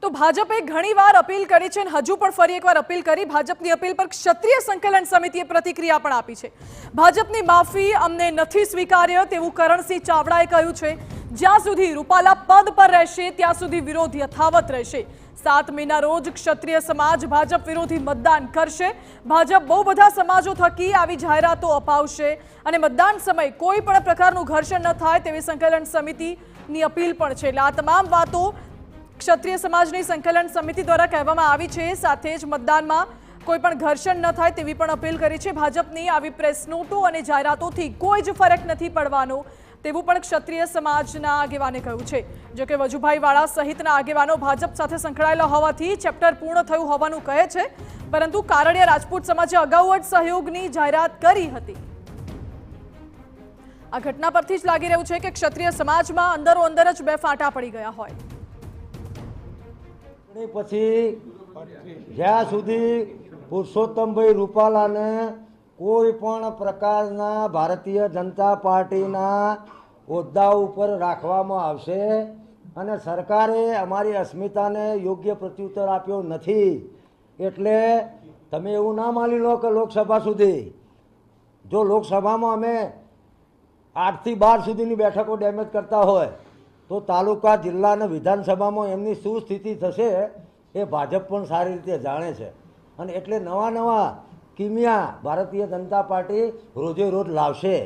તો ભાજપે ઘણીવાર અપીલ કરી છે અને હજુ પણ ફરી એકવાર અપીલ કરી। ભાજપની અપીલ પર ક્ષત્રિય સંકલન સમિતિએ પ્રતિક્રિયા પણ આપી છે। ભાજપની માફી અમને નથી સ્વીકાર્ય તેવું કરણસિંહ ચાવડાએ કહ્યું છે। જ્યાં સુધી રૂપાલા પદ પર રહેશે ત્યાં સુધી વિરોધ યથાવત રહેશે। 7 મેના રોજ ક્ષત્રિય સમાજ ભાજપ વિરોધી મતદાન કરશે। ભાજપ બહુ બધા સમાજો થકી આવી જાહેરાતો અપાવશે અને મતદાન સમયે કોઈ પણ પ્રકારનું ઘર્ષણ ન થાય તેવી સંકલન સમિતિની અપીલ પણ છે। એટલે આ તમામ વાતો ક્ષત્રિય સમાજની સંકલન સમિતિ દ્વારા કહેવામાં આવી છે। સાથે જ મતદાનમાં કોઈ પણ ઘર્ષણ ન થાય તેવી પણ અપીલ કરી છે। ભાજપની આવી પ્રેસ નોટો અને જાહેરાતોથી કોઈ જ ફરક નથી પડવાનો તેવું પણ ક્ષત્રિય સમાજના આગેવાને કહ્યું છે। જો કે વજુભાઈ વાળા સહિતના આગેવાનો ભાજપ સાથે સંકળાયેલા હોવાથી ચેપ્ટર પૂર્ણ થયું હોવાનું કહે છે, પરંતુ કારડિયા રાજપૂત સમાજે અગાઉ જ સહયોગની જાહેરાત કરી હતી। આ ઘટના પરથી જ લાગી રહ્યું છે કે ક્ષત્રિય સમાજમાં અંદરો અંદર જ બે ફાંટા પડી ગયા હોય। પછી જ્યાં સુધી પુરુષોત્તમભાઈ રૂપાલાને કોઈ પણ પ્રકારના ભારતીય જનતા પાર્ટીના હોદ્દા ઉપર રાખવામાં આવશે અને સરકારે અમારી અસ્મિતાને યોગ્ય પ્રત્યુત્તર આપ્યો નથી, એટલે તમે એવું ના માની લો કે લોકસભા સુધી, જો લોકસભામાં અમે 8 થી 12 સુધીની બેઠકો ડેમેજ કરતા હોય તો તાલુકા જિલ્લા અને વિધાનસભામાં એમની શું સ્થિતિ થશે એ ભાજપ પણ સારી રીતે જાણે છે। અને એટલે નવા કિમિયા ભારતીય જનતા પાર્ટી રોજે રોજ લાવશે।